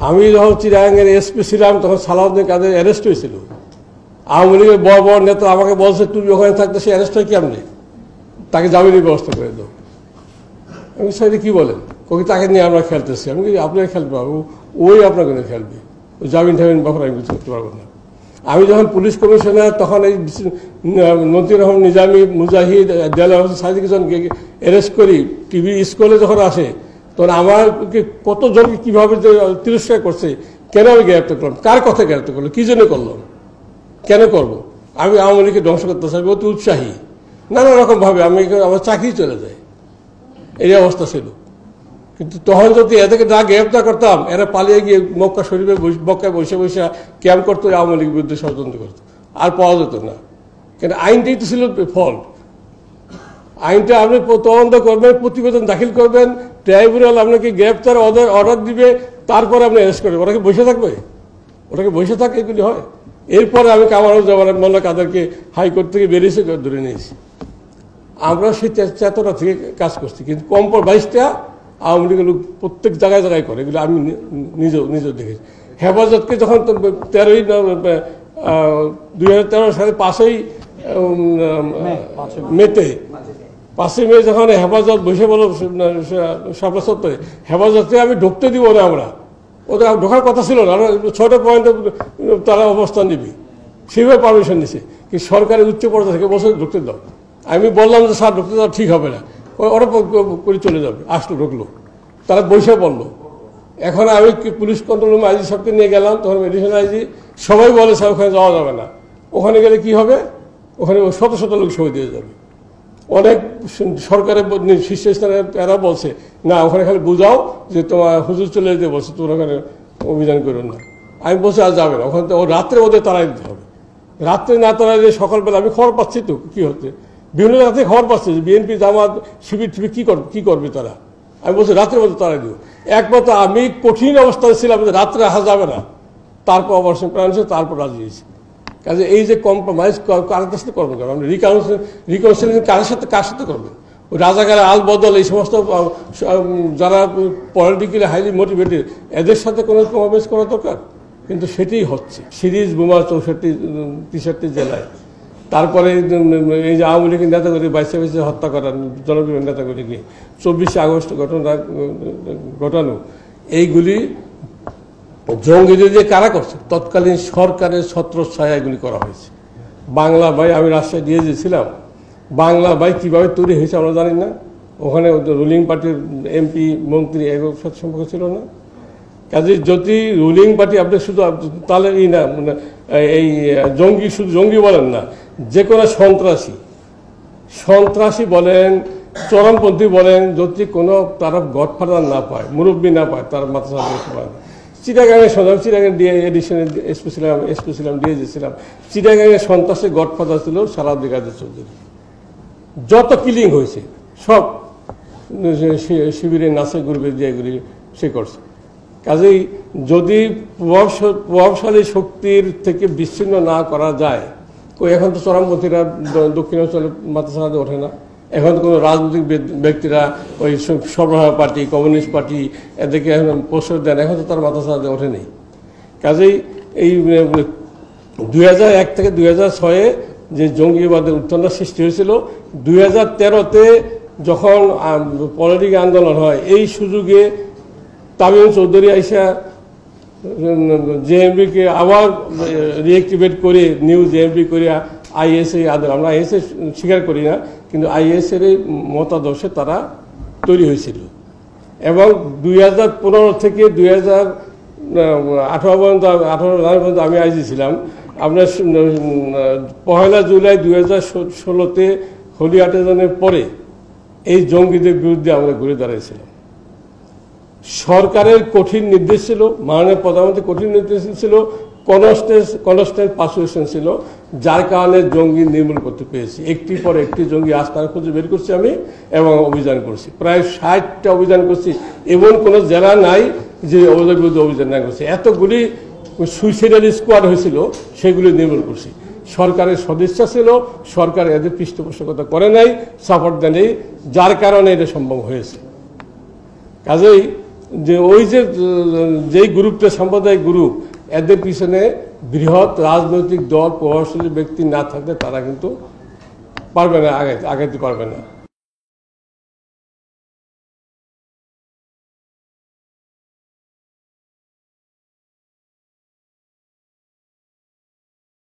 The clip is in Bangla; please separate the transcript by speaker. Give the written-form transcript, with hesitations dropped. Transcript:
Speaker 1: আমি যখন চিরাঙ্গের এসপি ছিলাম তখন সালাউদ্দিন কাদের অ্যারেস্ট হয়েছিল। আওয়ামী লীগের বড় বড় নেতা আমাকে বলছে তুমি ওখানে থাকতে সে অ্যারেস্ট হয় কেমনি, তাকে জামিনের ব্যবস্থা করে দাও। আমি সাইডে কী বলেন, কবি তাকে নিয়ে আমরা খেলতেছি। আমি আপনাকে খেলতে পারবো, ওই আপনাকে নিয়ে খেলবে, জামিন টামিন ব্যাপারে আমি কিছু করতে পারবো না। আমি যখন পুলিশ কমিশনার তখন এই মতিউর রহমান নিজামী, মুজাহিদ, দেলাওয়ার হোসেন সাদিকজনকে অ্যারেস্ট করি টিভি স্কুলে যখন আসে, তখন আমাকে কতজনকে কীভাবে তিরস্কার করছে, কেন আমি গ্রেপ্তার করলাম, কার কথা গ্রেপ্তার করলাম, কী জন্য করলাম, কেন করবো, আমি আওয়ামী লীগকে ধ্বংস করতে চাই, অতি উৎসাহী, নানা রকমভাবে আমি আমার চাকরি চলে যায়, এই অবস্থা ছিল। কিন্তু তখন যদি এদেরকে না গ্রেপ্তার করতাম, এরা পালিয়ে গিয়ে মক্কা শরীফে মক্কায় বসে বসে ক্যাম্প করতো, আওয়ামী লীগের বিরুদ্ধে ষড়যন্ত্র করতো, আর পাওয়া যেত না। কিন্তু আইনটাই তো ছিল ফল্ট। আইনটা আপনি তদন্ত করবেন, প্রতিবেদন দাখিল করবেন, ট্রাইব্যুনাল আপনাকে গ্রেপ্তার অর্ডার দিবে, তারপরে আপনি অ্যারেস্ট করবেন। ওটাকে বসে থাকবে, ওটাকে বসে থাকে এগুলি হয়। এরপরে আমি কামারুজ্জামান মোল্লা কাদেরকে হাইকোর্ট থেকে বেরিয়েছে ধরে নিয়েছি। আমরা সেই চেতনা থেকে কাজ করছি, কিন্তু কম্প্রোমাইজটা আওয়ামী লীগের লোক প্রত্যেক জায়গায় জায়গায় করে, এগুলো আমি নিজেও দেখেছি। হেফাজতকে যখন 2013 সালে 5ই মেতে 5ই মে যখন হেফাজত বসে বলো সপ্তাহে, হেফাজতকে আমি ঢুকতে দিব না, আমরা ওদের ঢোকার কথা ছিল না, 6টা পয়েন্টে তারা অবস্থান নিবি, সেভাবে পারমিশন নিছে। কিন্তু সরকারের উচ্চ পর্যায়ে থেকে বসে ঢুকতে দাও। আমি বললাম যে স্যার ঢুকতে দাও, ঠিক হবে না, ওরা করে চলে যাবে। আসলো, ঢুকলো, তারা বসে পড়লো। এখন আমি পুলিশ কন্ট্রোল রুমে আইজি সাহেবকে নিয়ে গেলাম, তখন মেডিসিন আইজি সবাই বলে স্যার ওখানে যাওয়া যাবে না। ওখানে গেলে কি হবে, ওখানে শত শত লোক শহীদ হয়ে যাবে। অনেক সরকারের শীর্ষস্থানে এরা বলছে না, ওখানে খালি বুঝাও যে তোমার হুজুর চলে যেতে বলছে, তোমরা ওখানে অভিযান করো না। আমি বলছি আর যাবে না, ওখানে ও রাত্রে ওদের তাড়াই দিতে হবে। রাত্রে না তাড়াই দিয়ে সকালবেলা আমি খবর পাচ্ছি তো কী হচ্ছে, বিভিন্ন জায়গা থেকে খবর পাচ্ছে যে বিএনপি, জামাত, শিবির টিবির কী করবে তারা। আমি বলছি রাত্রে মধ্যে তাড়াই দিব। একমাত্র আমি কঠিন অবস্থায় ছিলাম যে রাত্রে আসা যাবে না, তারপর অপারেশন প্ল্যান হচ্ছে, তারপর রাজি হয়েছি। কাজে এই যে কম্প্রোমাইজ কার সাথে করবেন, আপনি রিকাউন্সিলিং কার সাথে করবেন? ওই রাজাকারের আল বদল এই সমস্ত যারা পলিটিক্যালি হাইলি মোটিভেটেড, এদের সাথে কোনো কম্প্রোমাইজ করা দরকার, কিন্তু সেটাই হচ্ছে। সিরিজ বোমা 63 জেলায়, তারপরে এই যে আওয়ামী লীগের নেতাগুলি বাইশে হত্যা করার, জনপ্রিয় নেতাগুলিকে 24শে আগস্ট ঘটানো, এইগুলি জঙ্গিদের দিয়ে কারা করছে? তৎকালীন সরকারের ছত্রছায়া এগুলি করা হয়েছে। বাংলা ভাই, আমি রাজশাহী দিয়ে দিয়েছিলাম, বাংলা ভাই কীভাবে তৈরি হয়েছে আমরা জানি না। ওখানে রুলিং পার্টির এমপি, মন্ত্রী এগুলো সাথে সম্পর্ক ছিল না। কাজে যদি রুলিং পার্টি আপনি শুধু তাহলে না এই জঙ্গি, শুধু জঙ্গি বলেন না, যে কোনো সন্ত্রাসী বলেন, চরমপন্থী বলেন, যদি কোনো তারা গডফাদার না পায়, মুরব্বী না পায়, তার মাথা সামনে পায় না। চিটাগাঙের চিটাগাঙের দিয়ে এডিশনে এসপেছিলাম দিয়ে দিয়েছিলাম। চিটাগাঙের সন্ত্রাসের গডফাদার ছিল সালাউদ্দিন কাদের চৌধুরী। যত কিলিং হয়েছে সব শিবিরের নাচে গ্রুপে দিয়ে এগুলি সে করছে। কাজেই যদি প্রভাবশালী শক্তির থেকে বিচ্ছিন্ন না করা যায়, এখন তো চরমপন্থীরা দক্ষিণাঞ্চলে মাথা ছাড়াতে ওঠে না। এখন কোনো রাজনৈতিক ব্যক্তিরা ওই সরবরাহ পার্টি, কমিউনিস্ট পার্টি এদেরকে এখন প্রশ্রয় দেন, এখন তো তার মাথা ছাড়াতে ওঠে নেই। কাজেই এই 2001 থেকে 2006 যে জঙ্গিবাদের উত্থানটা সৃষ্টি হয়েছিল, 2013-তে যখন পলিটিক্যাল আন্দোলন হয়, এই সুযোগে তামিম চৌধুরী আইসা জেএমবিকে আবার রিঅ্যাক্টিভেট করে, নিউ জেএমবি করে আইএসএ আন্দোলন, আমরা আইএসএ স্বীকার করি না, কিন্তু আইএসএর এই মতাদর্শে তারা তৈরি হয়েছিল। এবং 2015 থেকে 2018 পর্যন্ত আমি আইজি ছিলাম। আপনার 1 জুলাই 2016-তে হোলি আটেজনের পরে এই জঙ্গিদের বিরুদ্ধে আমরা ঘুরে দাঁড়িয়েছিলাম। সরকারের কঠিন নির্দেশ ছিল, মাননীয় প্রধানমন্ত্রী কঠিন নির্দেশ ছিল, কনস্ট্যান্ট পারসুয়েশন ছিল, যার কারণে জঙ্গি নির্মূল করতে পেরেছি। একটির পর একটি জঙ্গি আস্তানা খুঁজে বের করছি আমি, এবং অভিযান করছি। প্রায় 60টা অভিযান করছি। এমন কোনো জেলা নাই যে ওদের বিরুদ্ধে অভিযান না করছি। এতগুলি সুইসাইডাল স্কোয়াড হয়েছিল, সেগুলি নির্মূল করছি। সরকারের সদিচ্ছা ছিল, সরকার এদের পৃষ্ঠপোষকতা করে নাই, সাপোর্ট দেয়নি, যার কারণে এটা সম্ভব হয়েছে। কাজেই যে ওই যেই গ্রুপটা সাম্প্রদায়িক গ্রুপ এদের পিছনে বৃহৎ রাজনৈতিক দল প্রভাবশালী ব্যক্তি না থাকলে তারা কিন্তু পারবে না, আগাইতে পারবে না।